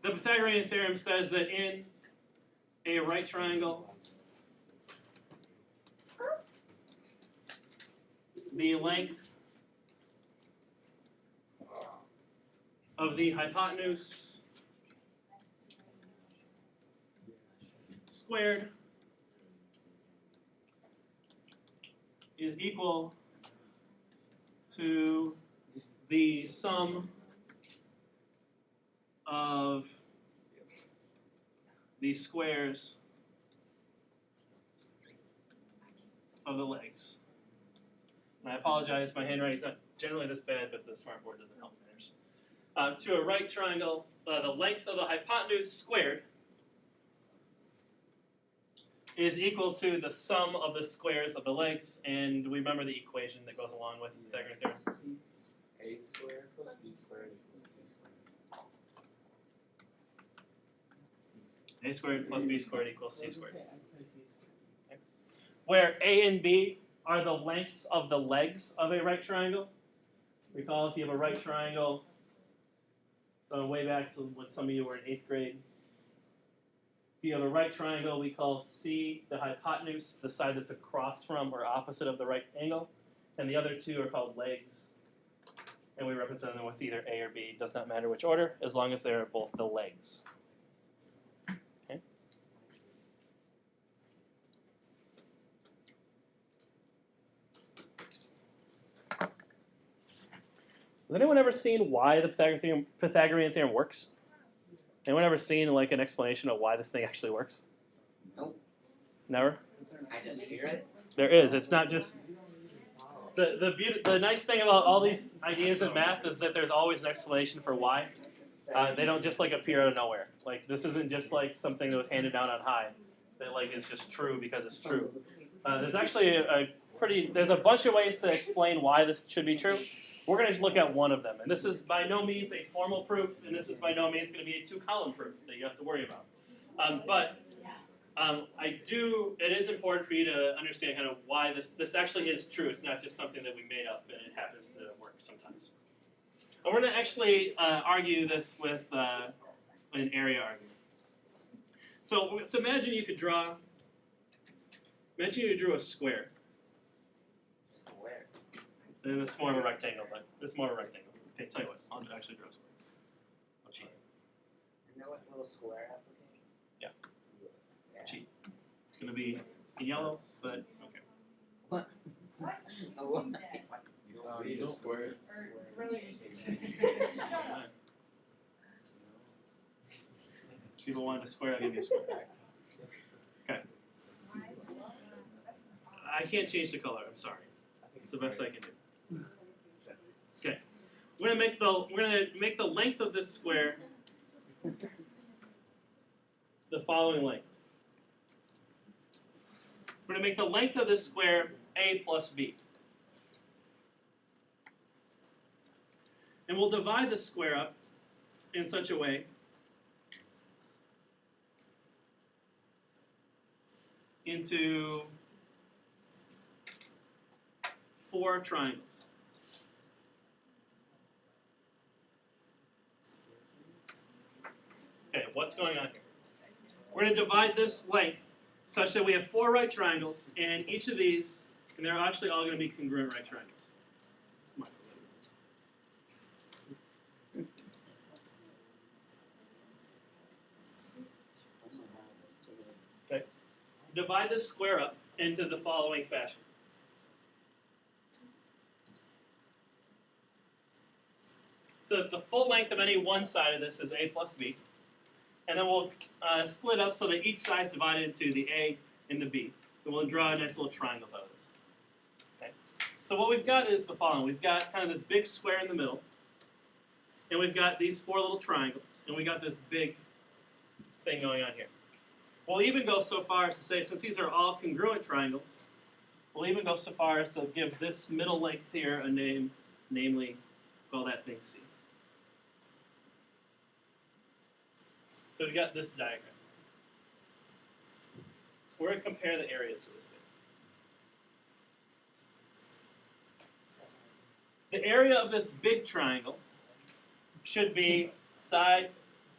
The Pythagorean theorem says that in a right triangle, the length of the hypotenuse squared is equal to the sum of the squares of the legs. And I apologize, my handwriting is not generally this bad, but the smartboard doesn't help matters. To a right triangle, the length of the hypotenuse squared is equal to the sum of the squares of the legs, and do we remember the equation that goes along with Pythagorean theorem? A squared plus B squared equals C squared. A squared plus B squared equals C squared. Okay. Where A and B are the lengths of the legs of a right triangle. Recall if you have a right triangle, way back to when some of you were in 8th grade. If you have a right triangle, we call C the hypotenuse, the side that's across from or opposite of the right angle. And the other two are called legs. And we represent them with either A or B. It does not matter which order, as long as they're both the legs. Okay. Has anyone ever seen why the Pythagorean theorem works? Anyone ever seen like an explanation of why this thing actually works? Nope. Never? I just hear it. There is. It's not just... The nice thing about all these ideas in math is that there's always an explanation for why. They don't just like appear out of nowhere. Like this isn't just like something that was handed down on high that like is just true because it's true. There's actually there's a bunch of ways to explain why this should be true. We're going to look at one of them, and this is by no means a formal proof, and this is by no means going to be a 2-column proof that you have to worry about. It is important for you to understand kind of why this actually is true. It's not just something that we made up, and it happens to work sometimes. And we're going to actually argue this with an area argument. So imagine you drew a square. And it's more of a rectangle, but it's more of a rectangle. Okay, tell you what, I'll actually draw a square. I'll cheat. You know what little square application? Yeah. Cheat. It's going to be in yellow, but okay. What? Oh, what? You don't read a square. People wanted a square, I'll give you a square. Okay. I can't change the color, I'm sorry. It's the best I can do. Okay. We're gonna make the length of this square the following length. We're gonna make the length of this square A plus B. And we'll divide the square up in such a way into 4 triangles. Okay, what's going on here? We're going to divide this length such that we have 4 right triangles, and each of these, and they're actually all going to be congruent right triangles. Come on. Okay. Divide this square up into the following fashion. So the full length of any one side of this is A plus B. And then we'll split up so that each side is divided into the A and the B. And we'll draw nice little triangles out of this. Okay. So what we've got is the following. We've got kind of this big square in the middle. And we've got these 4 little triangles. And we got this big thing going on here. We'll even go so far as to say, since these are all congruent triangles, we'll even go so far as to give this middle length here a name, namely, call that thing C. So we got this diagram. We're going to compare the areas of this thing. The area of this big triangle should be side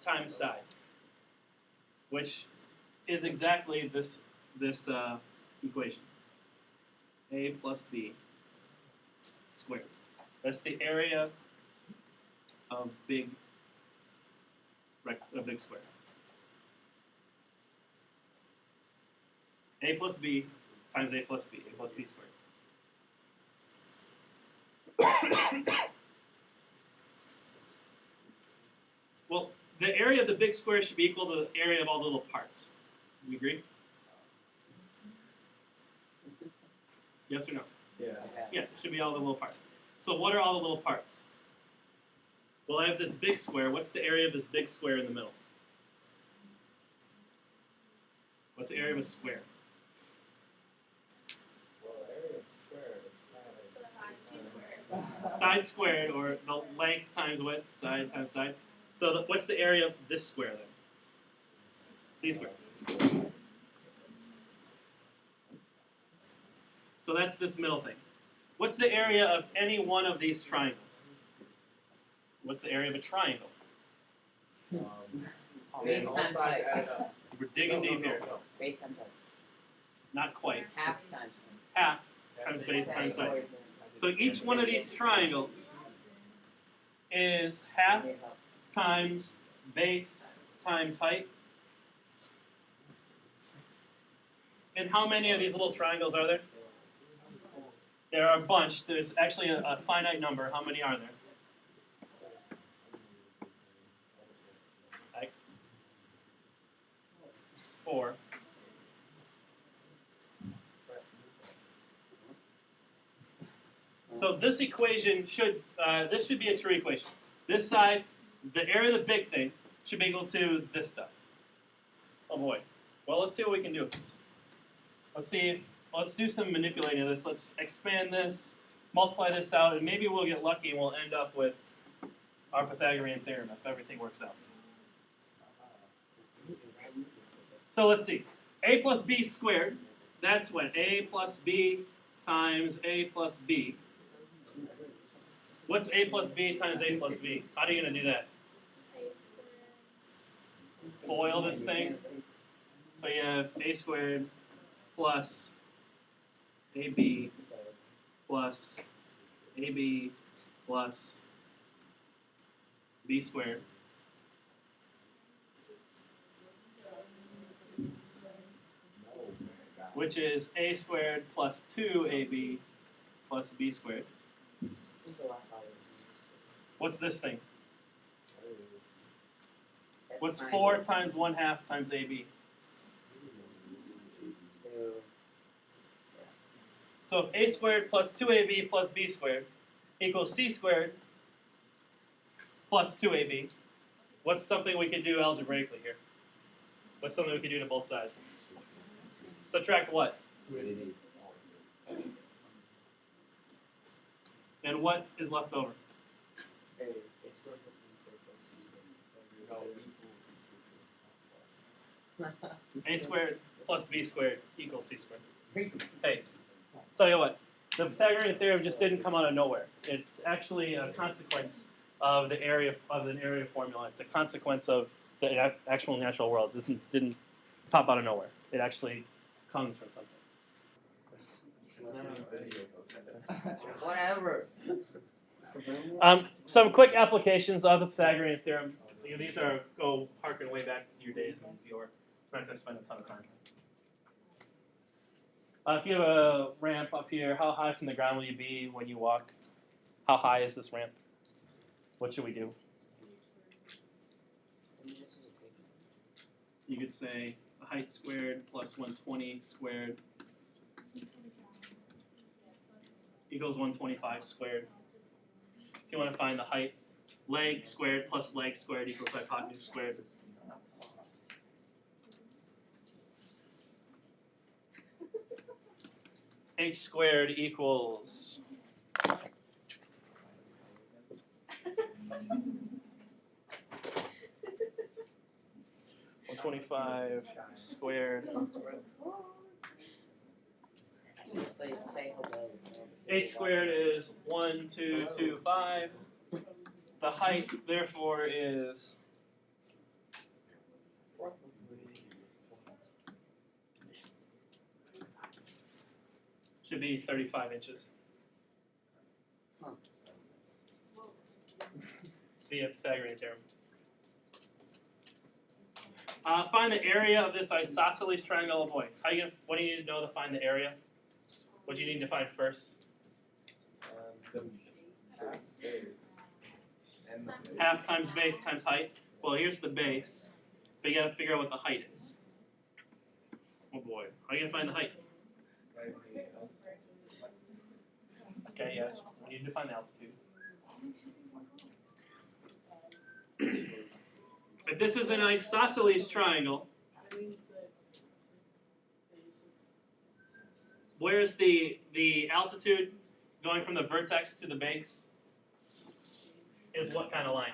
times side, which is exactly this equation. A plus B squared. That's the area of big square. A plus B times A plus B squared. Well, the area of the big square should be equal to the area of all the little parts. Do you agree? Yes or no? Yes. Yeah, it should be all the little parts. So what are all the little parts? Well, I have this big square. What's the area of this big square in the middle? What's the area of a square? Well, area of square is Side squared, or the length times width, side times side. So what's the area of this square then? C squared. So that's this middle thing. What's the area of any one of these triangles? What's the area of a triangle? Base all times sides height. added up. We're digging deep here. Base times height. Not quite. Half times Half times base times height. So each one of these triangles is half times base times height. And how many of these little triangles are there? There are a bunch. There's actually a finite number. How many are there? Like 4. So this equation should be a true equation. This side, the area of the big thing, should be equal to this stuff. Oh boy. Well, let's see what we can do with this. Let's do some manipulating of this. Let's expand this, multiply this out, and maybe we'll get lucky and we'll end up with our Pythagorean theorem if everything works out. So let's see. A plus B squared, that's what? A plus B times A plus B. What's A plus B times A plus B? How are you going to do that? Foil this thing. So you have A squared plus AB plus AB plus B squared. Which is A squared plus 2AB plus B squared. What's this thing? What's 4 times 1/2 times AB? So if A squared plus 2AB plus B squared equals C squared plus 2AB, what's something we could do algebraically here? What's something we could do to both sides? Subtract what? 2AB. And what is left over? A squared plus B squared plus C squared. No, equals A squared plus B squared equals C squared. Hey. Hey, tell you what, the Pythagorean theorem just didn't come out of nowhere. It's actually a consequence of the area formula. It's a consequence of the actual natural world. This didn't pop out of nowhere. It actually comes from something. Whatever. Some quick applications of the Pythagorean theorem. These go harken way back to your days in your. I'm not going to spend a ton of time. If you have a ramp up here, how high from the ground will you be when you walk? How high is this ramp? What should we do? You could say the height squared plus 120 squared equals 125 squared. If you want to find the height, leg squared plus leg squared equals hypotenuse squared. H squared equals 125 squared. H squared is 1225. The height, therefore, is should be 35 inches. Huh. Via Pythagorean Theorem. Find the area of this isosceles triangle. Oh boy, what do you need to know to find the area? What do you need to find first? The half base and the base. Half times base times height. Well, here's the base, but you gotta figure out what the height is. Oh boy, how are you gonna find the height? Right, the Okay, yes, we need to find the altitude. If this is an isosceles triangle, where's the altitude going from the vertex to the base? Is what kind of line?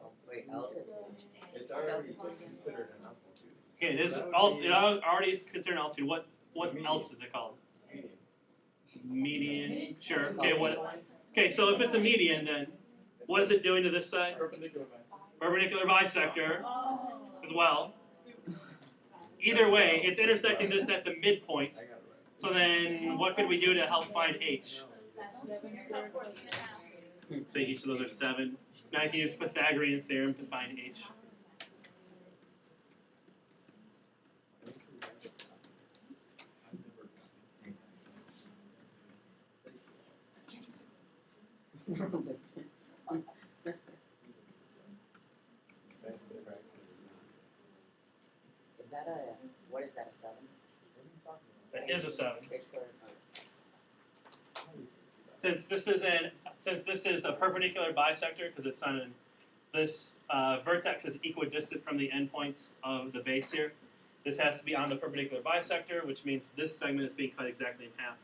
Oh, wait, It's already considered an altitude. Okay, it is also it already is considered altitude. What Median. else is it called? Median. Median. Sure. Okay. What? Okay. So if it's a median, then what is it doing to this side? Perpendicular Perpendicular bisector as well. Either way, it's intersecting this at the midpoint. I got it right. So then, what could we do to help find h? So each of those are 7. Now I can use Pythagorean Theorem to find h. Is that a, what is that, a 7? That is a 7. Particular- Since this is a perpendicular bisector, because it's on this vertex is equidistant from the endpoints of the base here. This has to be on the perpendicular bisector, which means this segment is being cut exactly in half,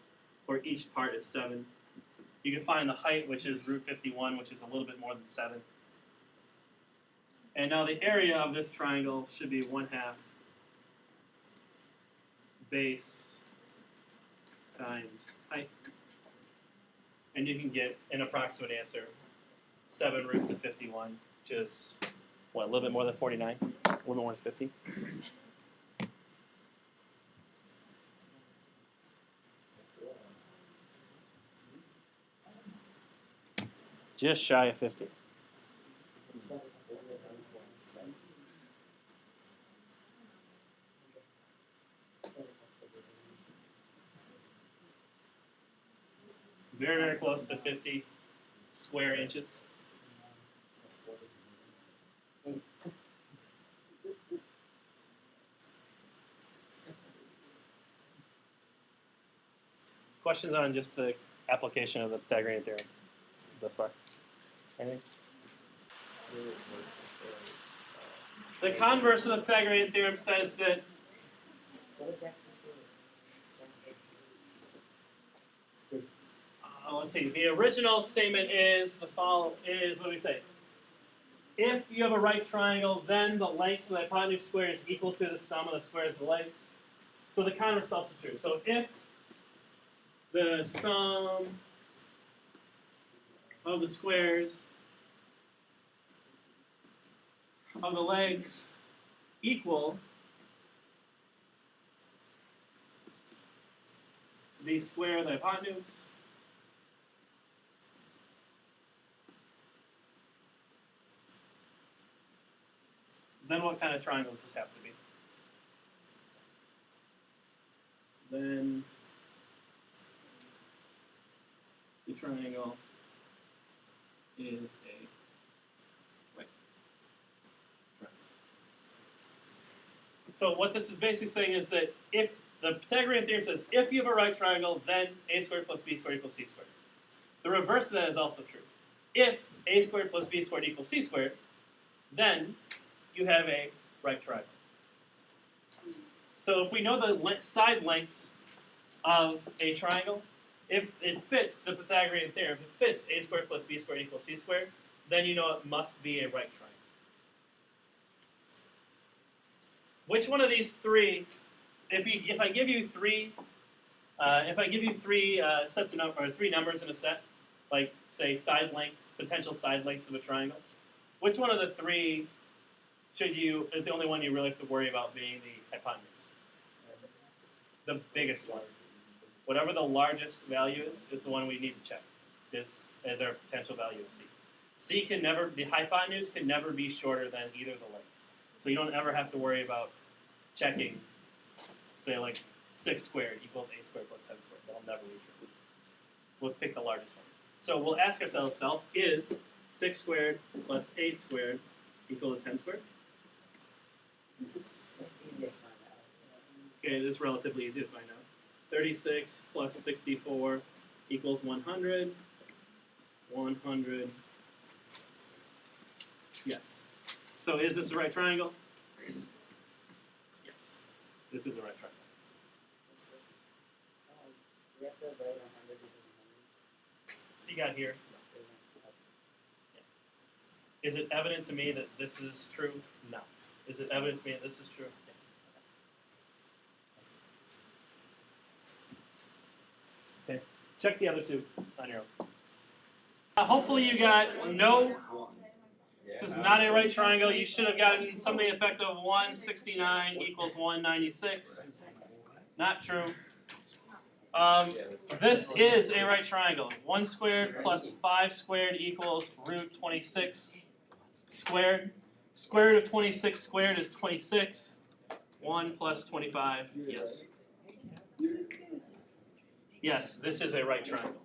where each part is 7. You can find the height, which is root 51, which is a little bit more than 7. And now the area of this triangle should be 1/2 base times height. And you can get an approximate answer, 7 roots of 51, which is, what, a little bit more than 49? A little more than 50? Just shy of 50. Very, very close to 50 square inches. Questions on just the application of the Pythagorean Theorem thus far? Anything? The converse of the Pythagorean Theorem says that let's see. The original statement is the follow is what do we say? If you have a right triangle, then the lengths of the hypotenuse square is equal to the sum of the squares of the legs. So the converse is also true. So if the sum of the squares of the legs equal the square of the hypotenuse, then what kind of triangle does this have to be? Then the triangle is a right triangle. So what this is basically saying is that if the Pythagorean theorem says if you have a right triangle, then a squared plus b squared equals c squared. The reverse of that is also true. If a squared plus b squared equals c squared, then you have a right triangle. So if we know the side lengths of a triangle, if it fits the Pythagorean theorem, if it fits a squared plus b squared equals c squared, then you know it must be a right triangle. Which one of these three, if I give you three sets of or 3 numbers in a set, like say side length, potential side lengths of a triangle, which one of the 3 is the only one you really have to worry about being the hypotenuse? the biggest one. Whatever the largest value is the one we need to check. This is our potential value of C. C can never, the hypotenuse can never be shorter than either of the legs. So you don't ever have to worry about checking, say like 6 squared equals 8 squared plus 10 squared. That'll never be true. We'll pick the largest one. So we'll ask ourselves, is 6 squared plus 8 squared equal to 10 squared? It's easy to find out. Okay, this is relatively easy to find out. 36 plus 64 equals 100. 100. Yes. So is this a right triangle? Yes. This is a right triangle. We have to write 100 to 100. You got here. Is it evident to me that this is true? No. Is it evident to me that this is true? Yeah. Okay. Check the other two on your own. Hopefully you got no. This is not a right triangle. You should have gotten something effective of 169 equals 196. Not true. This is a right triangle. 1 squared plus 5 squared equals root 26 squared. Square root of 26 squared is 26. 1 plus 25, yes. Yes, this is a right triangle.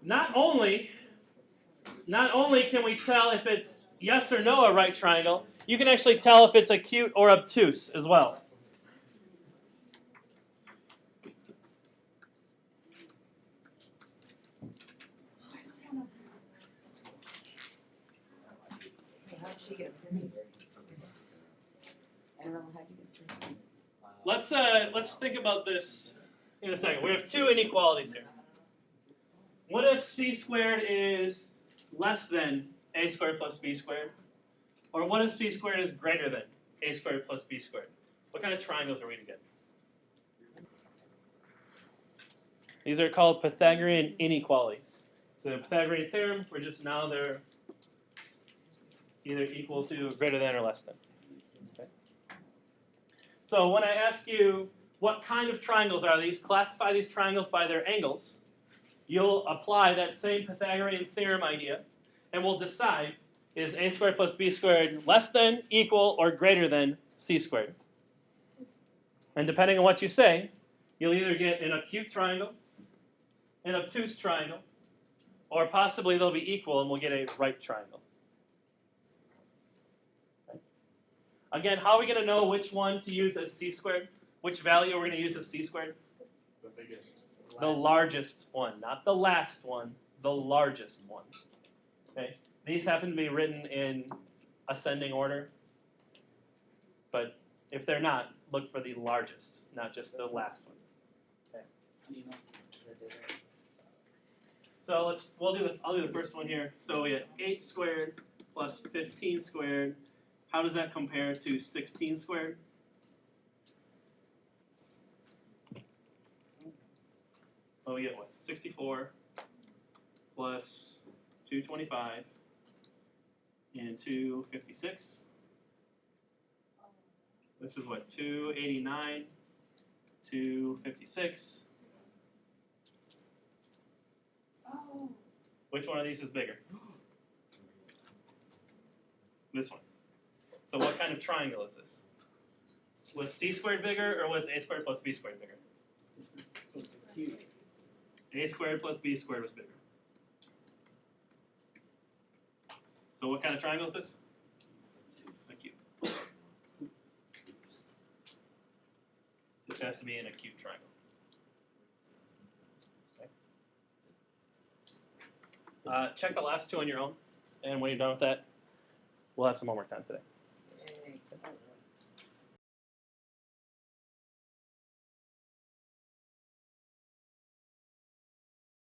Not only can we tell if it's yes or no a right triangle, you can actually tell if it's acute or obtuse as well. How did she get a 30? I don't know how you get a 30. Let's think about this in a second. We have two inequalities here. What if c squared is less than a squared plus b squared? Or what if c squared is greater than a squared plus b squared? What kind of triangles are we to get? These are called Pythagorean inequalities. So the Pythagorean theorem, we're just now they're either equal to, greater than, or less than. Okay. So when I ask you what kind of triangles are these, classify these triangles by their angles, you'll apply that same Pythagorean theorem idea, and we'll decide, is a squared plus b squared less than, equal, or greater than c squared? And depending on what you say, you'll either get an acute triangle, an obtuse triangle, or possibly they'll be equal and we'll get a right triangle. Okay. Again, how are we going to know which one to use as c squared? Which value we're going to use as c squared? The biggest. The largest one, not the last one, the largest one. Okay? These happen to be written in ascending order, but if they're not, look for the largest, not just the last one. Okay. So I'll do the first one here. So we had 8 squared plus 15 squared. How does that compare to 16 squared? Oh, we get what? 64 plus 225 and 256. This is what? 289, 256. Oh. Which one of these is bigger? This one. So what kind of triangle is this? Was c squared bigger or was a squared plus b squared bigger? It's acute. A squared plus b squared was bigger. So what kind of triangle is this? Acute. This has to be an acute triangle. Okay. Check the last two on your own, and when you're done with that, we'll have some homework time today. Yay.